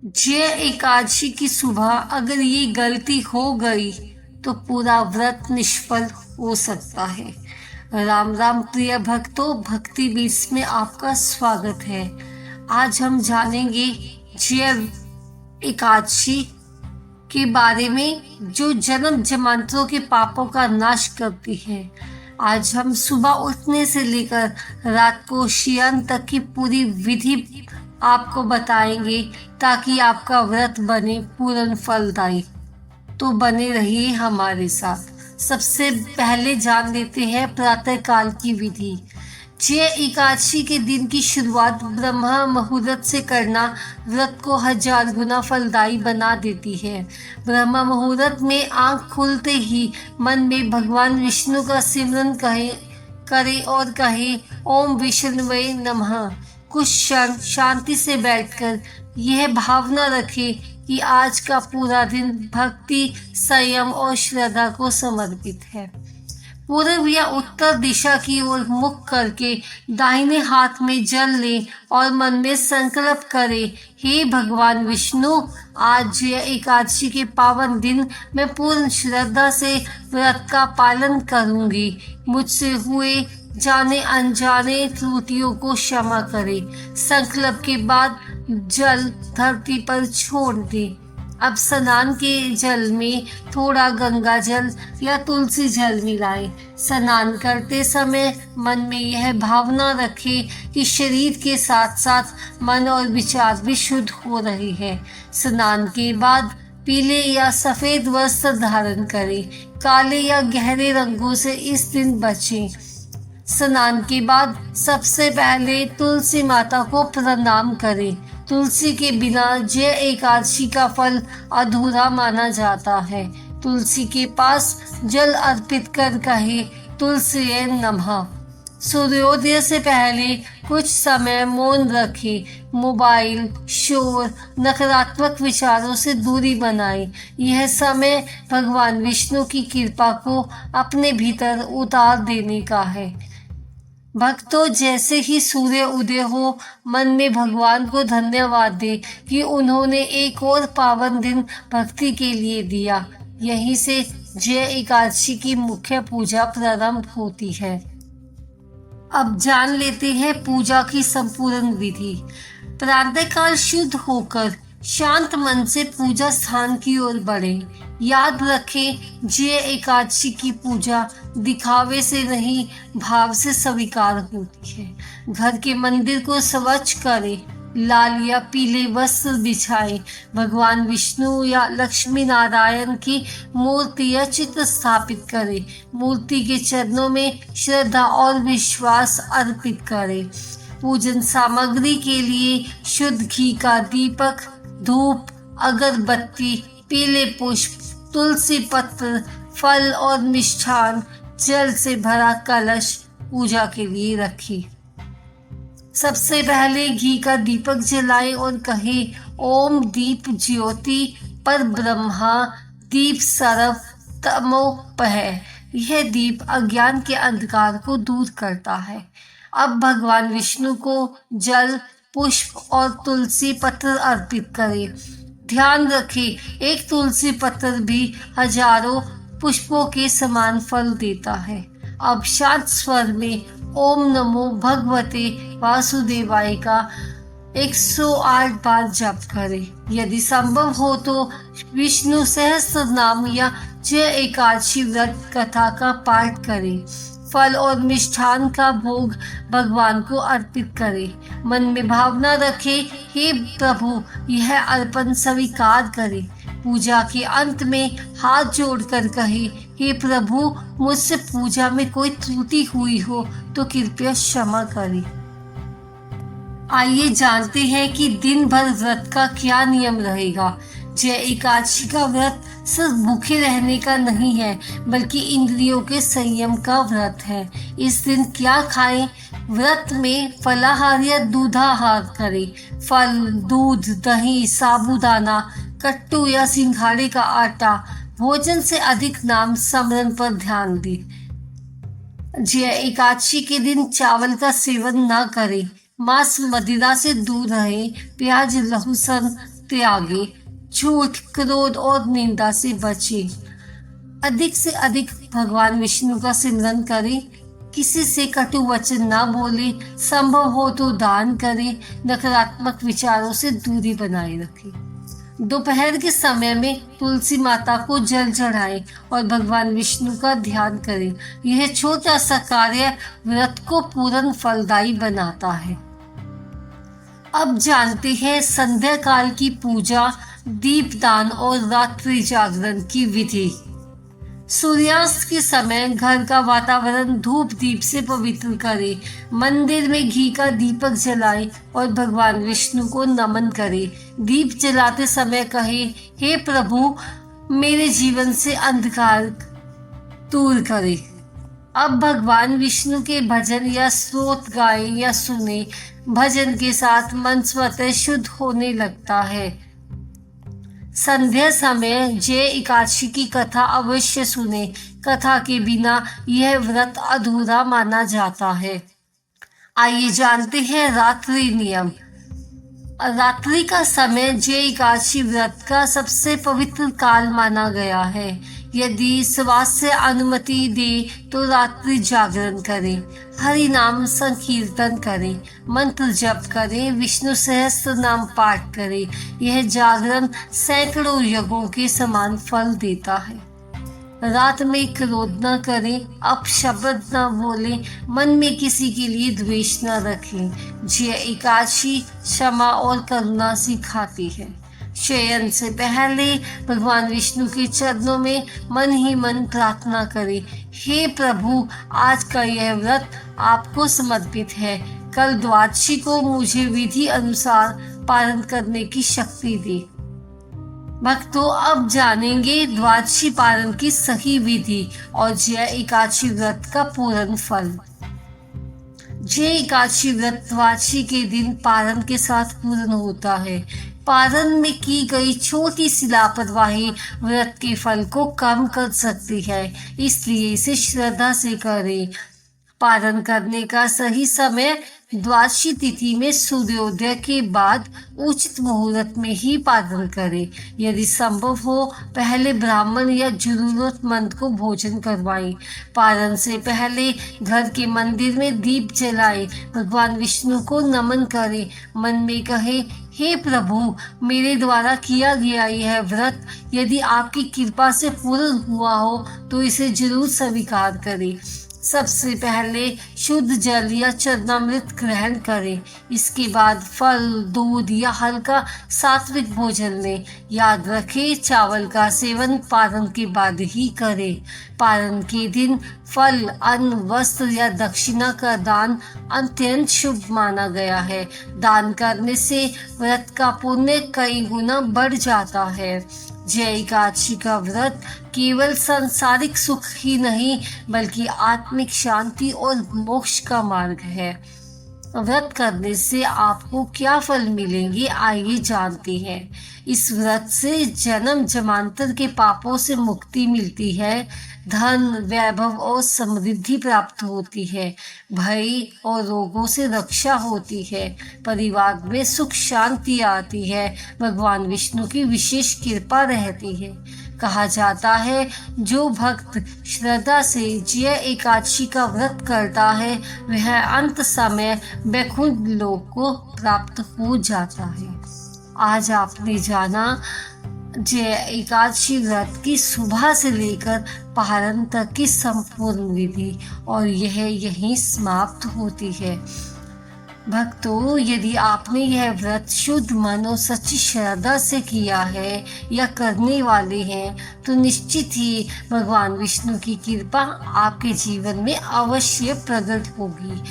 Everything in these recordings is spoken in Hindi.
जय एकादशी की सुबह अगर ये गलती हो गई तो पूरा व्रत निष्फल हो सकता है। राम राम प्रिय भक्तों, भक्ति बीज में आपका स्वागत है। आज हम जानेंगे जय एकादशी के बारे में जो जन्म जन्मांतरों के पापों का नाश करती है। आज हम सुबह उठने से लेकर रात को शयन तक की पूरी विधि आपको बताएंगे ताकि आपका व्रत बने पूर्ण फलदायी। तो बने रहिए हमारे साथ। सबसे पहले जान लेते हैं प्रातः काल की विधि। जय एकादशी के दिन की शुरुआत ब्रह्म मुहूर्त से करना व्रत को 1000 गुना फलदायी बना देती है। ब्रह्म मुहूर्त में आंख खुलते ही मन में भगवान विष्णु का सिमरन करे और कहे ओम विष्णुवे नमः। कुछ क्षण शांति से बैठकर यह भावना रखें कि आज का पूरा दिन भक्ति, संयम और श्रद्धा को समर्पित है। पूर्व या उत्तर दिशा की ओर मुख करके दाहिने हाथ में जल लें और मन में संकल्प करें, हे भगवान विष्णु, आज यह एकादशी के पावन दिन मैं पूर्ण श्रद्धा से व्रत का पालन करूंगी। मुझसे हुए जाने अनजाने त्रुटियों को क्षमा करें। संकल्प के बाद जल धरती पर छोड़ दें। अब स्नान के जल में थोड़ा गंगा जल या तुलसी जल मिलाएं। स्नान करते समय मन में यह भावना रखें कि शरीर के साथ साथ मन और विचार भी शुद्ध हो रहे हैं। स्नान के बाद पीले या सफेद वस्त्र धारण करें। काले या गहरे रंगों से इस दिन बचें। स्नान के बाद सबसे पहले तुलसी माता को प्रणाम करें। तुलसी के बिना जय एकादशी का फल अधूरा माना जाता है। तुलसी के पास जल अर्पित कर कहे तुलसी नमः। सूर्योदय से पहले कुछ समय मौन रखें। मोबाइल, शोर, नकारात्मक विचारों से दूरी बनाएं। यह समय भगवान विष्णु की कृपा को अपने भीतर उतार देने का है। भक्तों, जैसे ही सूर्य उदय हो मन में भगवान को धन्यवाद दे कि उन्होंने एक और पावन दिन भक्ति के लिए दिया। यहीं से जय एकादशी की मुख्य पूजा प्रारंभ होती है। अब जान लेते हैं पूजा की संपूर्ण विधि। प्रातःकाल शुद्ध होकर शांत मन से पूजा स्थान की ओर बढ़ें। याद रखें, जय एकादशी की पूजा दिखावे से नहीं, भाव से स्वीकार होती है। घर के मंदिर को स्वच्छ करें। लाल या पीले वस्त्र बिछाएं। भगवान विष्णु या लक्ष्मी नारायण की मूर्ति या चित्र स्थापित करें। मूर्ति के चरणों में श्रद्धा और विश्वास अर्पित करें। पूजन सामग्री के लिए शुद्ध घी का दीपक, धूप, अगरबत्ती, पीले पुष्प, तुलसी पत्र, फल और मिष्ठान, जल से भरा कलश पूजा के लिए रखें। सबसे पहले घी का दीपक जलाएं और कहें ओम दीप ज्योति पर ब्रह्मा दीप सर्व तमोपह। यह दीप अज्ञान के अंधकार को दूर करता है। अब भगवान विष्णु को जल, पुष्प और तुलसी पत्र अर्पित करें। ध्यान रखें, एक तुलसी पत्र भी हजारों पुष्पों के समान फल देता है। अब शांत स्वर में ओम नमो भगवते वासुदेवाय का 108 बार जप करें। यदि संभव हो तो विष्णु सहस्त्र नाम या जय एकादशी व्रत कथा का पाठ करें। फल और मिष्ठान का भोग भगवान को अर्पित करें। मन में भावना रखें, हे प्रभु, यह अर्पण स्वीकार करें। पूजा के अंत में हाथ जोड़कर कहे, हे प्रभु, मुझसे पूजा में कोई त्रुटि हुई हो तो कृपया क्षमा करें। आइए जानते हैं कि दिन भर व्रत का क्या नियम रहेगा। जय एकादशी का व्रत सिर्फ भूखे रहने का नहीं है, बल्कि इंद्रियों के संयम का व्रत है। इस दिन क्या खाएं? व्रत में फलाहार या दूधाहार करें। फल, दूध, दही, साबूदाना, कट्टू या सिंघाड़े का आटा, भोजन से अधिक नाम स्मरण पर ध्यान दें। जय एकादशी के दिन चावल का सेवन न करें। मांस मदिरा से दूर रहें। प्याज, लहसुन, त्यागे, झूठ, क्रोध और निंदा से बचे। अधिक से अधिक भगवान विष्णु का सिमरन करें, किसी से कटु वचन ना बोले, संभव हो तो दान करें, नकारात्मक विचारों से दूरी बनाए रखें। दोपहर के समय में तुलसी माता को जल चढ़ाएं और भगवान विष्णु का ध्यान करें। यह छोटा सा कार्य व्रत को पूर्ण फलदायी बनाता है। अब जानते हैं संध्या काल की पूजा, दीपदान और रात्रि जागरण की विधि। सूर्यास्त के समय घर का वातावरण धूप दीप से पवित्र करें, मंदिर में घी का दीपक जलाएं और भगवान विष्णु को नमन करें। दीप जलाते समय कहें, हे प्रभु, मेरे जीवन से अंधकार दूर करें। अब भगवान विष्णु के भजन या स्तोत्र गाएं या सुने। भजन के साथ मन स्वतः शुद्ध होने लगता है। संध्या समय जय एकादशी की कथा अवश्य सुने। कथा के बिना यह व्रत अधूरा माना जाता है। आइए जानते हैं रात्रि नियम। रात्रि का समय जय एकादशी व्रत का सबसे पवित्र काल माना गया है। यदि स्वास्थ्य अनुमति दे तो रात्रि जागरण करें, हरि नाम संकीर्तन करें, मंत्र जप करें, विष्णु सहस्त्र नाम पाठ करें। यह जागरण सैकड़ों यज्ञों के समान फल देता है। रात में क्रोध न करें, अपशब्द न बोलें, मन में किसी के लिए द्वेष न रखें। जय एकादशी क्षमा और करुणा सिखाती है। शयन से पहले भगवान विष्णु के चरणों में मन ही मन प्रार्थना करें, हे प्रभु, आज का यह व्रत आपको समर्पित है। कल द्वादशी को मुझे विधि अनुसार पालन करने की शक्ति दे। भक्तों, अब जानेंगे द्वादशी पालन की सही विधि और जय एकादशी व्रत का पूर्ण फल। जय एकादशी व्रत द्वादशी के दिन पारण के साथ पूर्ण होता है। पारण में की गई छोटी सी लापरवाही व्रत के फल को कम कर सकती है, इसलिए इसे श्रद्धा से करें। पारण करने का सही समय द्वादशी तिथि में सूर्योदय के बाद उचित मुहूर्त में ही पारण करें। यदि संभव हो पहले ब्राह्मण या जरूरतमंद को भोजन करवाएं। पारण से पहले घर के मंदिर में दीप जलाएं, भगवान विष्णु को नमन करें, मन में कहें, हे प्रभु, मेरे द्वारा किया गया यह व्रत यदि आपकी कृपा से पूर्ण हुआ हो तो इसे जरूर स्वीकार करें। सबसे पहले शुद्ध जल या चरणामृत ग्रहण करें। इसके बाद फल, दूध या हल्का सात्विक भोजन लें। याद रखें, चावल का सेवन पारण के बाद ही करें। पारण के दिन फल, अन्न, वस्त्र या दक्षिणा का दान अत्यंत शुभ माना गया है। दान करने से व्रत का पुण्य कई गुना बढ़ जाता है। जय एकादशी का व्रत केवल सांसारिक सुख ही नहीं बल्कि आत्मिक शांति और मोक्ष का मार्ग है। व्रत करने से आपको क्या फल मिलेंगे, आइए जानते हैं। इस व्रत से जन्म जन्मांतर के पापों से मुक्ति मिलती है, धन, वैभव और समृद्धि प्राप्त होती है, भय और रोगों से रक्षा होती है, परिवार में सुख शांति आती है, भगवान विष्णु की विशेष कृपा रहती है। कहा जाता है, जो भक्त श्रद्धा से जय एकादशी का व्रत करता है वह अंत समय वैकुंठ लोक को प्राप्त हो जाता है। आज आपने जाना जय एकादशी व्रत की सुबह से लेकर पारण तक की संपूर्ण विधि और यह यहीं समाप्त होती है। भक्तों, यदि आपने यह व्रत शुद्ध मन और सच्ची श्रद्धा से किया है या करने वाले हैं तो निश्चित ही भगवान विष्णु की कृपा आपके जीवन में अवश्य प्रकट होगी।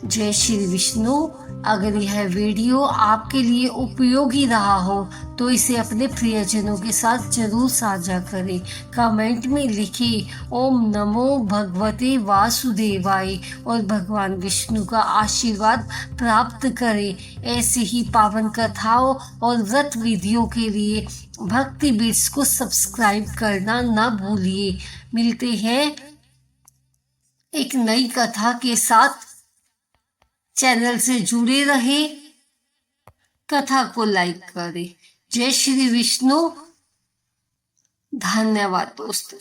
जय श्री विष्णु। अगर यह वीडियो आपके लिए उपयोगी रहा हो तो इसे अपने प्रियजनों के साथ जरूर साझा करें। कमेंट में लिखें ओम नमो भगवते वासुदेवाय और भगवान विष्णु का आशीर्वाद प्राप्त करें। ऐसे ही पावन कथाओं और व्रत विधियों के लिए भक्ति बिट्स को सब्सक्राइब करना न भूलिए। मिलते हैं एक नई कथा के साथ। चैनल से जुड़े रहें। कथा को लाइक करें। जय श्री विष्णु। धन्यवाद दोस्तों।